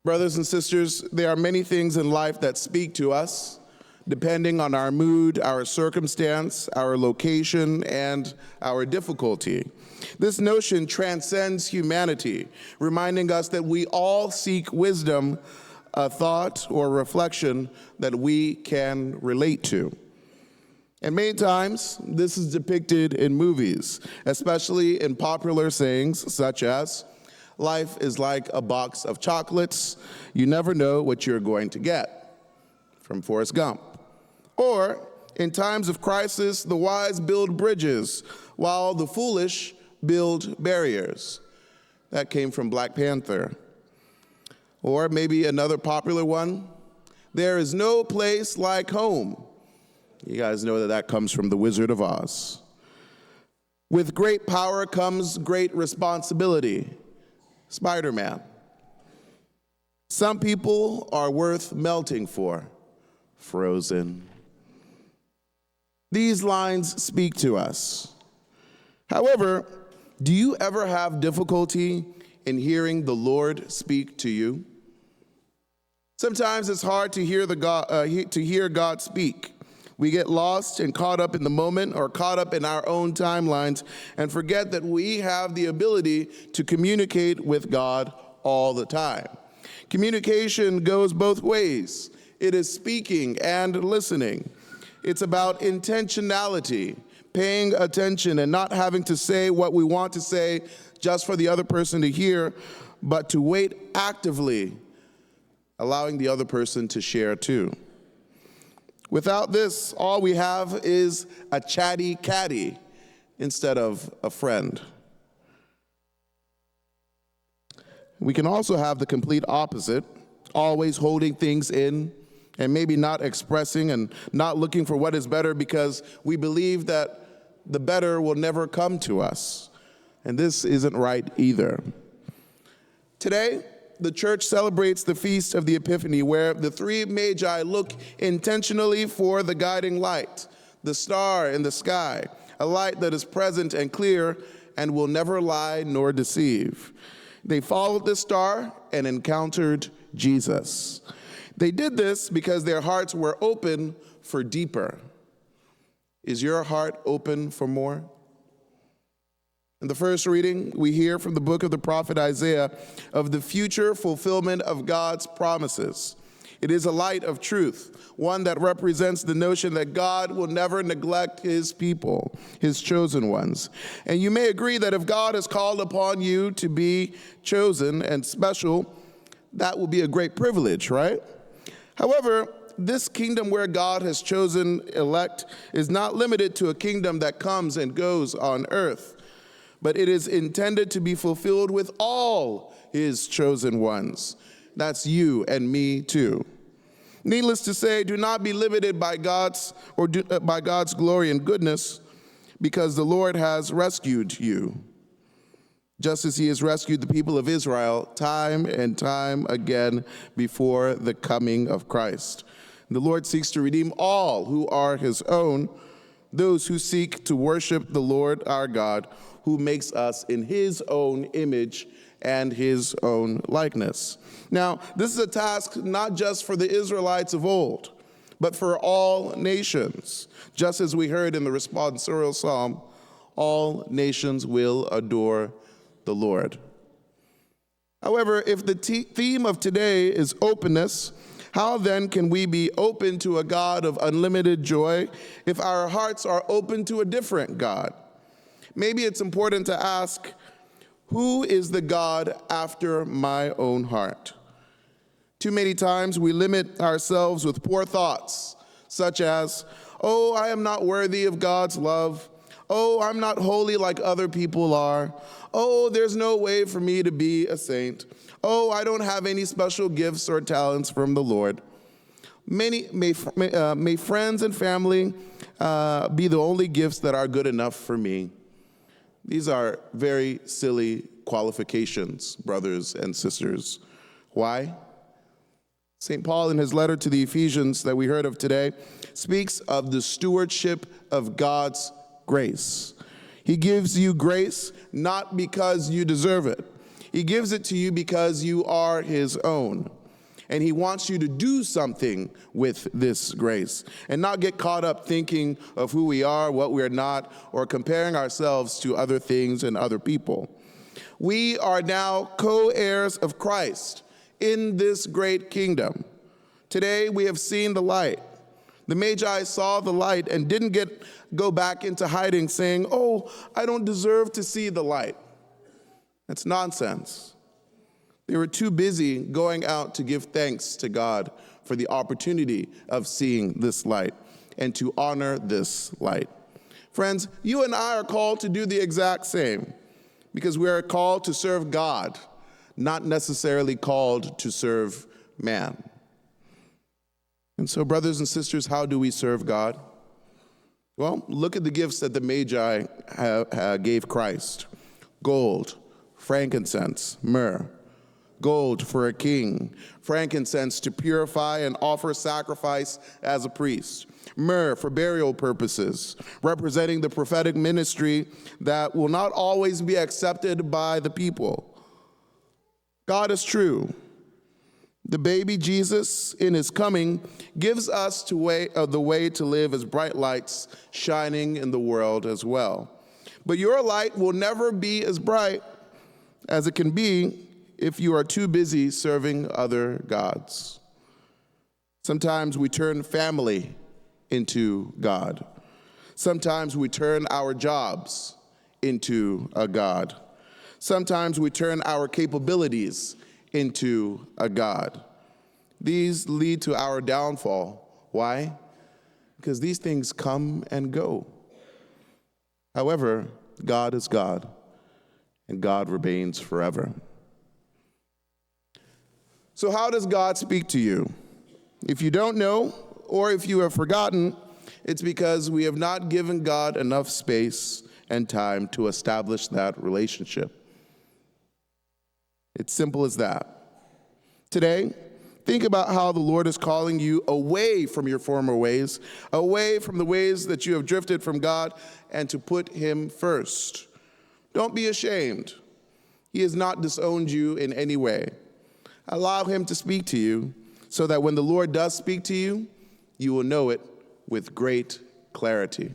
Brothers and sisters, there are many things in life that speak to us, depending on our mood, our circumstance, our location, and our difficulty. This notion transcends humanity, reminding us that we all seek wisdom, a thought or reflection that we can relate to. And many times, this is depicted in movies, especially in popular sayings such as, "Life is like a box of chocolates. You never know what you're going to get," from Forrest Gump. Or, in times of crisis, the wise build bridges, while the foolish build barriers. That came from Black Panther. Or maybe another popular one, "There is no place like home." You guys know that comes from The Wizard of Oz. "With great power comes great responsibility." Spider-Man. "Some people are worth melting for." Frozen. These lines speak to us. However, do you ever have difficulty in hearing the Lord speak to you? Sometimes it's hard to hear God speak. We get lost and caught up in the moment or caught up in our own timelines and forget that we have the ability to communicate with God all the time. Communication goes both ways. It is speaking and listening. It's about intentionality, paying attention and not having to say what we want to say just for the other person to hear, but to wait actively, allowing the other person to share too. Without this, all we have is a chatty catty instead of a friend. We can also have the complete opposite, always holding things in and maybe not expressing and not looking for what is better because we believe that the better will never come to us. And this isn't right either. Today, the church celebrates the Feast of the Epiphany, where the three magi look intentionally for the guiding light, the star in the sky, a light that is present and clear and will never lie nor deceive. They followed the star and encountered Jesus. They did this because their hearts were open for deeper. Is your heart open for more? In the first reading, we hear from the book of the prophet Isaiah of the future fulfillment of God's promises. It is a light of truth, one that represents the notion that God will never neglect his people, his chosen ones. And you may agree that if God has called upon you to be chosen and special, that will be a great privilege, right? However, this kingdom where God has chosen elect is not limited to a kingdom that comes and goes on earth, but it is intended to be fulfilled with all his chosen ones. That's you and me too. Needless to say, do not be limited by God's glory and goodness, because the Lord has rescued you, just as he has rescued the people of Israel time and time again before the coming of Christ. The Lord seeks to redeem all who are his own, those who seek to worship the Lord our God, who makes us in his own image and his own likeness. Now, this is a task not just for the Israelites of old, but for all nations. Just as we heard in the responsorial psalm, all nations will adore the Lord. However, if the theme of today is openness, how then can we be open to a God of unlimited joy if our hearts are open to a different God? Maybe it's important to ask, who is the God after my own heart? Too many times we limit ourselves with poor thoughts, such as, oh, I am not worthy of God's love. Oh, I'm not holy like other people are. Oh, there's no way for me to be a saint. Oh, I don't have any special gifts or talents from the Lord. May friends and family be the only gifts that are good enough for me. These are very silly qualifications, brothers and sisters. Why? St. Paul, in his letter to the Ephesians that we heard of today, speaks of the stewardship of God's grace. He gives you grace not because you deserve it. He gives it to you because you are his own. And he wants you to do something with this grace and not get caught up thinking of who we are, what we're not, or comparing ourselves to other things and other people. We are now co-heirs of Christ in this great kingdom. Today we have seen the light. The Magi saw the light and didn't go back into hiding saying, "Oh, I don't deserve to see the light." That's nonsense. They were too busy going out to give thanks to God for the opportunity of seeing this light and to honor this light. Friends, you and I are called to do the exact same because we are called to serve God, not necessarily called to serve man. And so, brothers and sisters, how do we serve God? Well, look at the gifts that the Magi gave Christ: gold, frankincense, myrrh. Gold for a king, frankincense to purify and offer sacrifice as a priest, myrrh for burial purposes, representing the prophetic ministry that will not always be accepted by the people. God is true. The baby Jesus, in his coming, gives us the way to live as bright lights shining in the world as well. But your light will never be as bright as it can be if you are too busy serving other gods. Sometimes we turn family into God. Sometimes we turn our jobs into a god. Sometimes we turn our capabilities into a god. These lead to our downfall. Why? Because these things come and go. However, God is God, and God remains forever. So how does God speak to you? If you don't know, or if you have forgotten, it's because we have not given God enough space and time to establish that relationship. It's simple as that. Today, think about how the Lord is calling you away from your former ways, away from the ways that you have drifted from God, and to put him first. Don't be ashamed. He has not disowned you in any way. Allow him to speak to you so that when the Lord does speak to you, you will know it with great clarity.